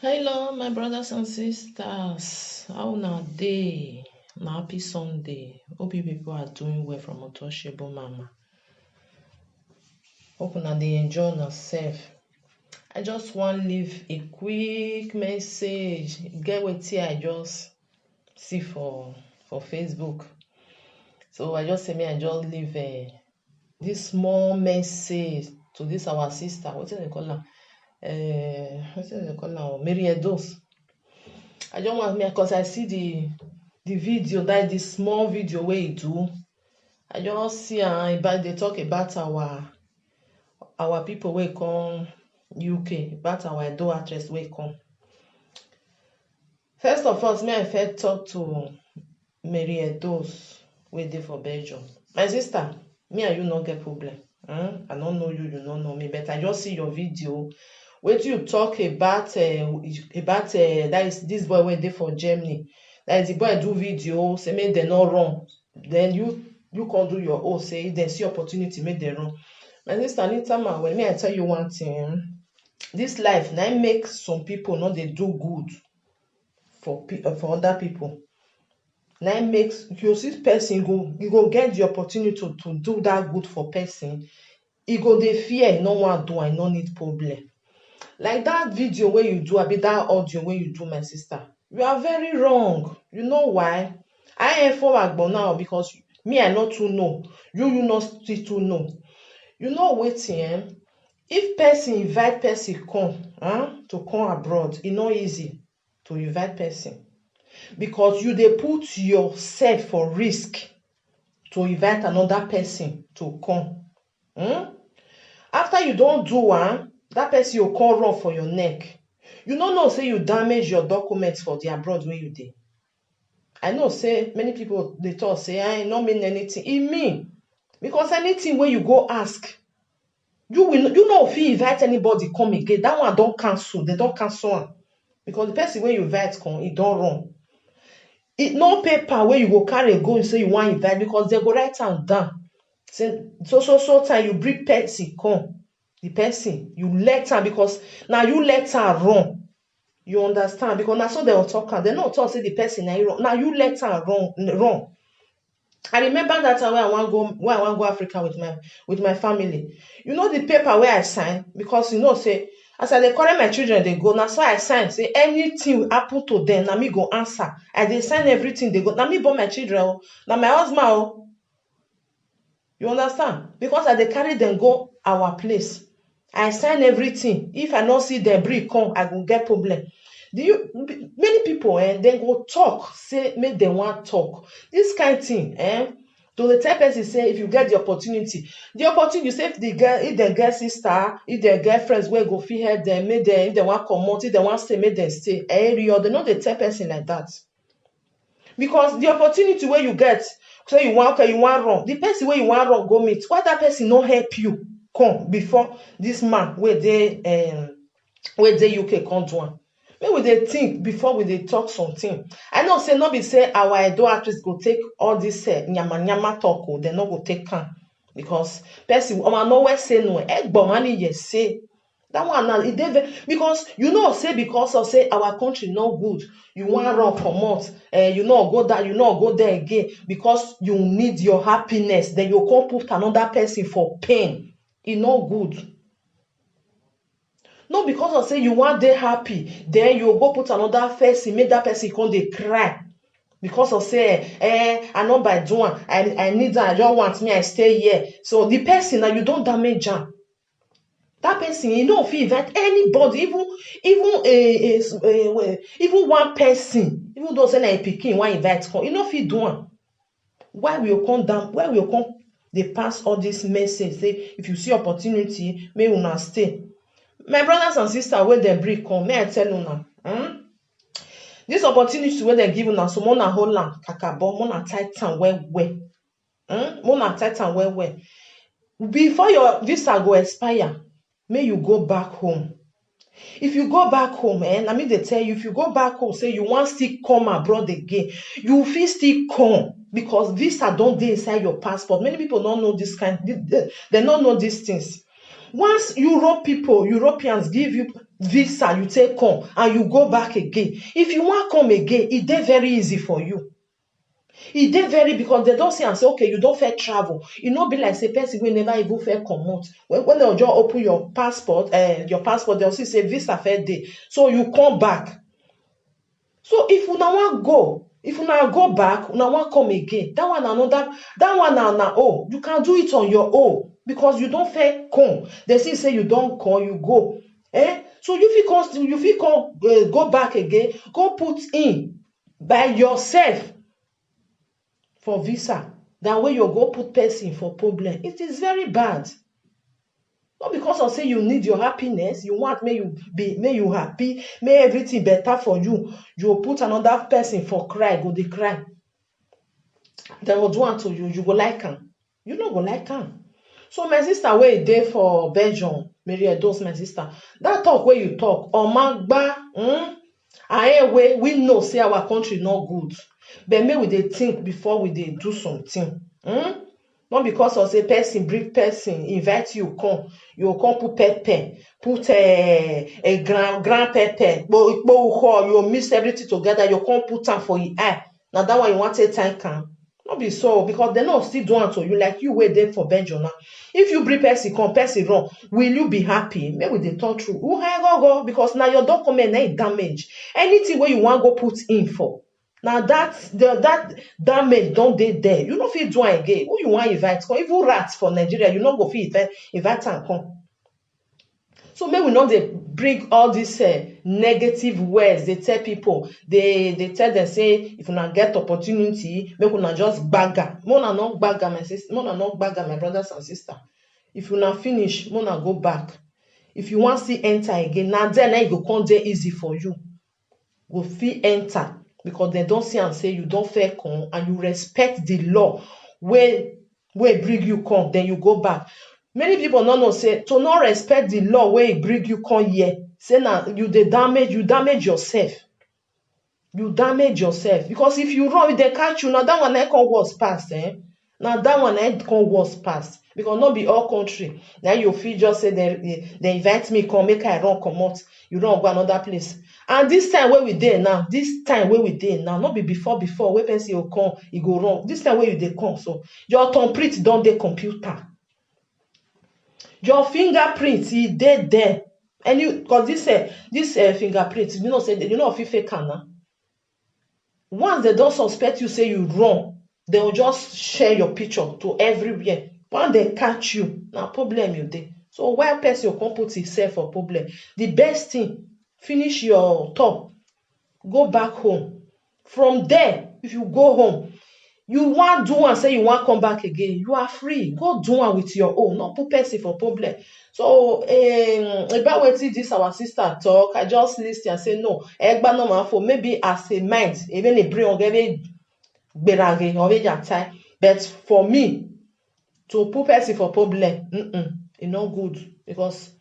Hello, my brothers and sisters. How na day? Na happy Sunday. Hope you people are doing well from Untouchable Mama. Hope una dey enjoy yourself. I just want leave a quick message. Get wetin I just see for Facebook. So I just say me I just leave this small message to this our sister. Wetin dem call am? Wetin dem call am? Mary Edos. I don't want me because I see the video, that the small video where you do. I just see about they talk about our people where come UK, about our Edo actress where come. First of all, me I first talk to Mary Edos where they for Belgium. My sister, me and you not get problem. I don't know you, you don't know me, but I just see your video. What you talk about that is this boy went there for Germany. That is the boy do video, say make they not wrong. Then you can do your own, say then see opportunity, make them wrong. My sister, anytime when me I tell you one thing, this life now make some people not they do good for other people. Now makes you see person you go get the opportunity to do that good for person. You go they fear no one do I no need problem. Like that video where you do, that audio where you do, my sister, you are very wrong. You know why? I am forward but now because me I not to know. You not still to know. You know waiting. If person invite person come to come abroad, it's not easy to invite person. Because you they put yourself for risk to invite another person to come. After you don't do one, that person you call run for your neck. You don't know say you damage your documents for the abroad where you did. I know say many people they talk say I not mean anything. It mean because anything where you go ask, you know if you invite anybody come again, that one don't cancel. They don't cancel one. Because the person where you invite come, it don't run. It no paper where you go carry go and say you want invite because they go write am down. Say so time you bring person come. The person you let her because now you let her run. You understand? Because now so they will talk they not talk say the person now you let her run. I remember that time when I want go Africa with my family. You know the paper where I sign because you know say as I dey carry my children they go now so I sign say anything happen to them now me go answer. I dey sign everything they go now me born my children now my husband You understand? Because I dey carry them go our place. I sign everything. If I not see them bring come, I will get problem. Many people they go talk, say make them want talk. This kind of thing, to the type person say if you get the opportunity you say if they get sister, if they get friends where go feel help them, make them if they want come out, if they want stay, make them stay. They know the type person like that. Because the opportunity where you get, say you want run. The person where you want run go meet. Why that person not help you come before this man where they UK come do one? Maybe they think before we they talk something. I know say not be say our Edo actress go take all this nyama talk. They not go take can because person nowhere say no. Money yes say. That one now because you know say because of say our country no good, you want run comot, you not go there, you not go there again because you need your happiness. Then you can't put another person for pain. It no good. No, because of say you want they happy, then you go put another person, make that person come they cry. Because of say, I know by doing, I need that, I don't want me, I stay here. So the person that you don't damage am. That person, you know, if you invite anybody, even one person, even though say na a pikin one invite come, you know if you do one. Why will come down? Why will come? They pass all this message. Say if you see opportunity, may una stay. My brothers and sisters, where they bring come, may I tell you now? This opportunity where they give una, so mona hold am, kakabo, mona tight and well. Mona tight and well. Before your visa go expire, may you go back home. If you go back home, I mean they tell you, if you go back home, say you want still come abroad again, you feel still come because visa don't dey inside your passport. Many people don't know this kind, they don't know these things. Once Europeans give you visa you take come and you go back again. If you want come again, it dey very easy for you. E dey very, because they don't say and say, okay, you don't fair travel. You no be like say person wey never even fair comot. When they just open your passport, they'll see say visa fair day. So you come back. So if una wan go, if una go back, una wan come again, that one na oh, you can do it on your own because you don't fair come. They still say you don't come, you go. So you fit come go back again, go put in by yourself for visa. That way you go put person for problem. It is very bad. Not because of say you need your happiness, you want may you happy, may everything better for you. You put another person for cry, go dey cry. They will do one to you, you go like him. You no go like him. So my sister wey dey for Belgium, Mary Edos, my sister, that talk where you talk, Omagba, we know say our country not good. But may we dey think before we dey do something. Not because of say person bring person, invite you come put pepper, put a grand pepper, you mix everything together, you come put am for your eye. Now that one you want to time can. Not be so, because they not still do unto you like you were there for Belgium now. If you bring person come, person wrong, will you be happy? Maybe they talk true. Who go? Because now your document ain't damaged. Anything where you want go put in for. Now that damage don't dey there. You no fit do it again. Who you want invite? Come even rats for Nigeria, you not go fit invite and come. So maybe we not they bring all these negative words. They tell people, they tell them say if you not get opportunity, make una just bagger. Mona not bagger my sister, mona not bagger my brothers and sisters. If you not finish, mona go back. If you want to see enter again, now then it go come there easy for you. Go fit enter. Because they don't see and say you don't fair come and you respect the law where bring you come, then you go back. Many people no say to not respect the law where it bring you come here. Say now you damage yourself. You damage yourself. Because if you run, if they catch you, now that one ain't come worse past, Now that one ain't come worse past. Because not be all country. Now you feel just say they invite me, come make I run come out. You run go another place. And this time where we dey now, not be before where person will come, he go wrong. This time where you dey come, so your thumbprint don dey computer. Your fingerprint, e dey there. And you, because this fingerprint, you know say you know if you fake now. Once they don't suspect you say you wrong, they will just share your picture to everywhere. Once they catch you, now problem you dey. So why person will come put himself for problem? The best thing, finish your talk, go back home. From there, if you go home, you want do and say you want come back again, you are free. Go do one with your own, not put person for problem. So about wetin this our sister talk, I just listen and say no. Egba no man for maybe as a mind, even a brain berage or time. But for me, to put person for problem, it's not good, because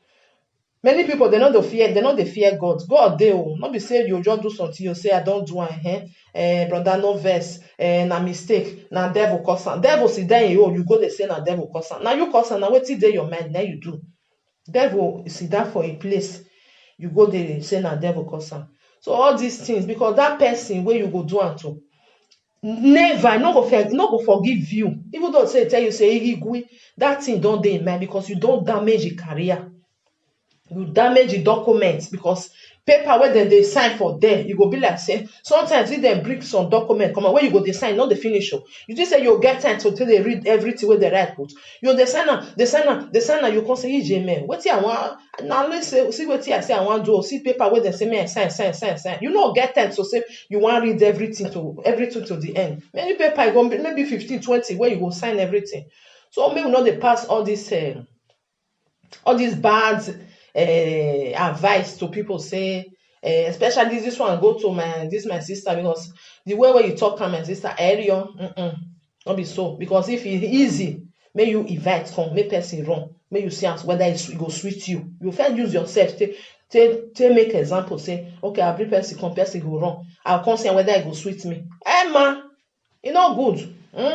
many people they not the fear God. God they will not be say you just do something, you say I don't do it, brother no verse, na mistake, na devil cause am. Devil sit down you go they say na devil cause am. Now you cause am, now wetin dey your mind, now you do. Devil sit down for a place, you go they say na devil cause am. So all these things, because that person where you go do am to, never not go forgive you. Even though say tell you say that thing don't dey in mind, because you don't damage your career. You damage the documents, because paper where they sign for there, you go be like say sometimes if they bring some document come on, where you go they sign, not the finish. You just say you get time to tell they read everything where they write put. You they sign, you can say man. What I want now, let's say see what I say I want to do. See paper where they say me sign. You know get time to say you want read everything to the end. Many paper you go maybe 15, 20 where you go sign everything. So maybe not they pass all these bad advice to people, say especially this one go to my sister, because the way where you talk to my sister earlier, not be so. Because if it's easy, may you invite come, make person wrong, may you see whether it go sweet you. You first use yourself to make example, say okay, I'll bring person come, person go wrong, I'll come see whether it go sweet me. Man, it's not good,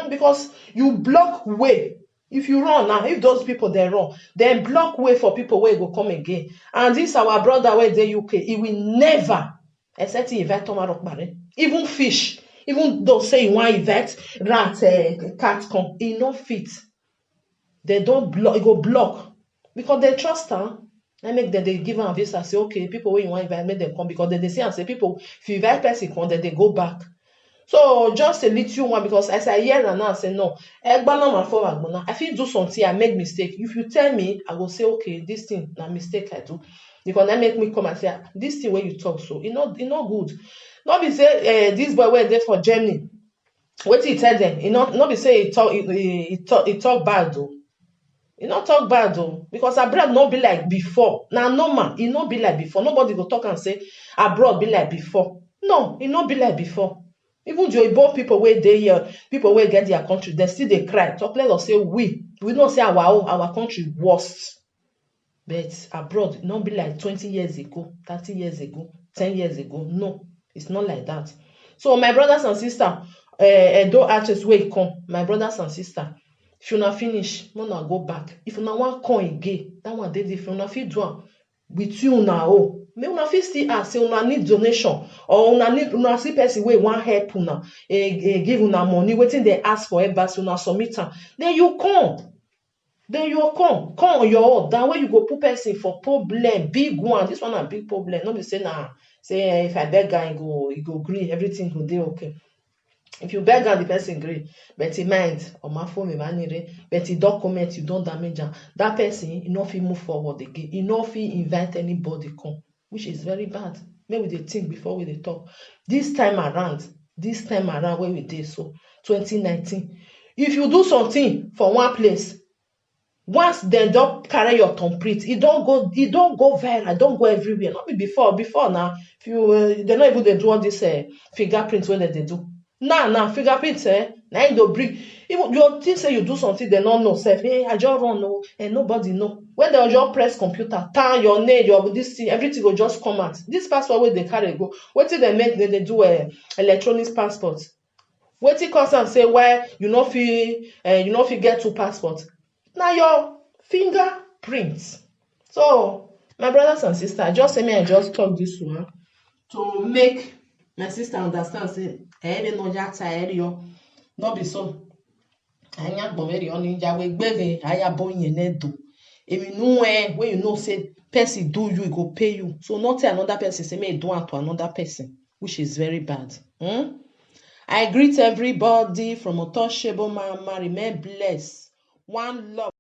because you block way If you run now, if those people they run, then block way for people where go come again. And this our brother where the UK, he will never, except he invite Thomas Rockbare. Even fish, even though say you want invite rat, cat come, he no fit. They don't block, he go block because they trust her. I make them they give her a visa. Say okay, people where you want invite, make them come because they say and say people if you invite person come, then they go back. So just a little one because as I hear and now I say no, I feel do something, I make mistake. If you tell me, I will say okay, this thing na mistake I do. Because that make me come and say this thing where you talk so it not good. Not be say this boy went there for Germany. What he tell them? Not be say he talk bad though. He not talk bad though. Because abroad not be like before. Now normal, it not be like before. Nobody go talk and say abroad be like before. No, it not be like before. Even the Igbo people where they here, people where get their country, they still they cry. Talk let us say we don't say our country worst. But abroad, not be like 20 years ago, 30 years ago, 10 years ago. No, it's not like that. So my brothers and sisters, Edo artists wey come, my brothers and sisters, if you not finish, no na go back. If you not want come again, that one dey different. Una fit do am with you now. May una fit still ask say una need donation or una see person wey wan help una give una money wetin dey ask for embassy una submit am then you come on your own that way you go put person for problem big one. This one na big problem no be say na say if I beg am he go gree everything go dey okay. If you beg am the person gree but he mind but he document you don damage am that person he no fit move forward again, he no fit invite anybody come, which is very bad. Make we dey think before we dey talk. This time around wey we dey so 2019, if you do something for one place, once dem don carry your thumbprint, e don go viral, don go everywhere. Not be before now if you dem no even dey do all this fingerprint wey dem dey do. Now fingerprint na im go bring. Even you think say you do something dem no know sef, I just run o and nobody know. When dem just press computer, turn your name, your this thing, everything go just come out. This passport wey dey carry go, wetin dem make dem dey do electronic passport. Wetin cause am say why you no fit get two passports? Na your fingerprint. So my brothers and sisters, just say me I just talk this one to make my sister understand say no be so. When you know say person do you, he go pay you. So not tell another person say me do it to another person, which is very bad. I greet everybody from Untouchable Mama. Remain blessed. One love.